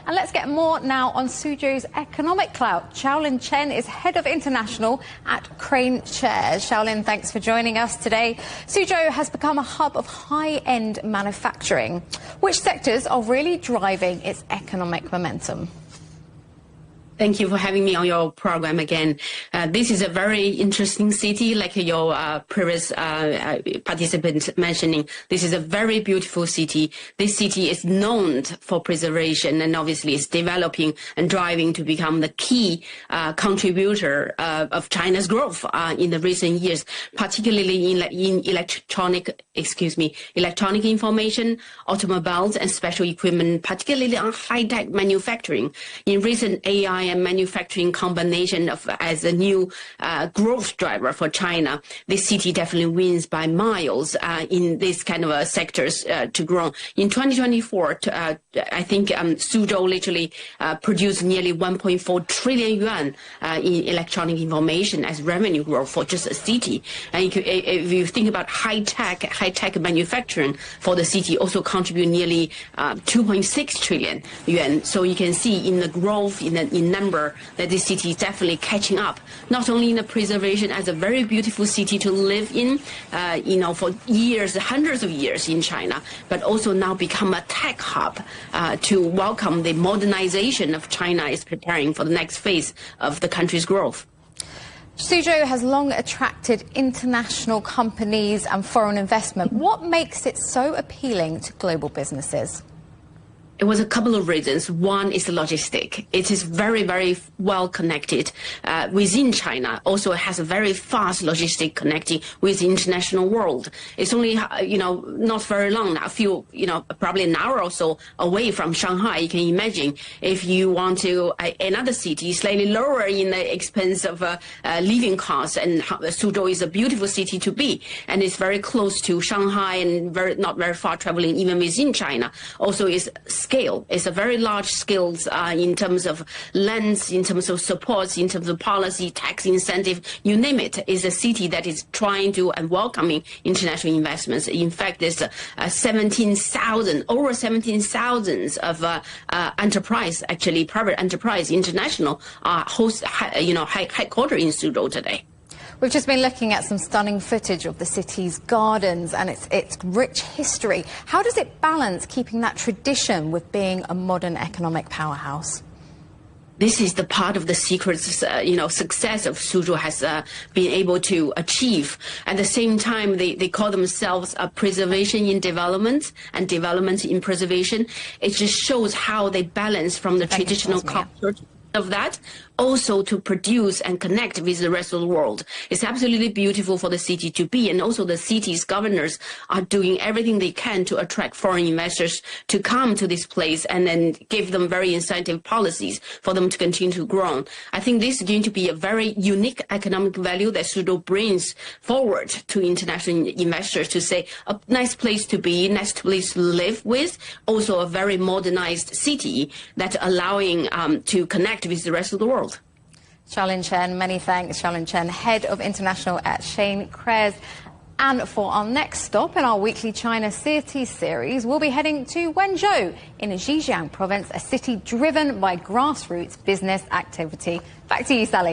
And let's get more now on Suzhou's economic clout. Chen is head of international at KraneShares. Xiaolin, thanks for joining us today. Suzhou has become a hub of high-end manufacturing. Which sectors are really driving its economic momentum? Thank you for having me on your program again. This is a very interesting city, like your previous participant mentioning. This is a very beautiful city. This city is known for preservation and obviously is developing and driving to become the key contributor of China's growth in the recent years, particularly in electronic information, automobiles and special equipment, particularly on high-tech manufacturing. In recent AI and manufacturing combination as a new growth driver for China, this city definitely wins by miles in this kind of sectors to grow. In 2024, I think Suzhou literally produced nearly 1.4 trillion yuan in electronic information as revenue growth for just a city. And if you think about high-tech manufacturing for the city, also contribute nearly 2.6 trillion yuan. So you can see in the growth in number that this city is definitely catching up, not only in the preservation as a very beautiful city to live in, for years, hundreds of years in China, but also now become a tech hub to welcome the modernization of China is preparing for the next phase of the country's growth. Suzhou has long attracted international companies and foreign investment. What makes it so appealing to global businesses? It was a couple of reasons. One is the logistic. It is very, very well connected within China. Also, it has a very fast logistic connecting with the international world. It's only, not very long, a few, probably an hour or so away from Shanghai. You can imagine if you want to another city slightly lower in the expense of living costs, and Suzhou is a beautiful city to be, and it's very close to Shanghai and not very far traveling even within China. Also, is scale. It's a very large scale in terms of lands, in terms of supports, in terms of policy, tax incentive, you name it. It's a city that is trying to and welcoming international investments. In fact, there's over 17,000 of enterprise, actually private enterprise, international, headquartered in Suzhou today. We've just been looking at some stunning footage of the city's gardens and its rich history. How does it balance keeping that tradition with being a modern economic powerhouse? This is the part of the secrets, success of Suzhou has been able to achieve. At the same time, they call themselves a preservation in development and development in preservation. It just shows how they balance from the traditional culture of that, also to produce and connect with the rest of the world. It's absolutely beautiful for the city to be, and also the city's governors are doing everything they can to attract foreign investors to come to this place and then give them very incentive policies for them to continue to grow. I think this is going to be a very unique economic value that Suzhou brings forward to international investors to say a nice place to be, nice place to live with, also a very modernized city that allowing to connect with the rest of the world. Xiaolin Chen, many thanks. Xiaolin Chen, head of international at KraneShares. And for our next stop in our weekly China City series, we'll be heading to Wenzhou in Zhejiang province, a city driven by grassroots business activity. Back to you, Sally.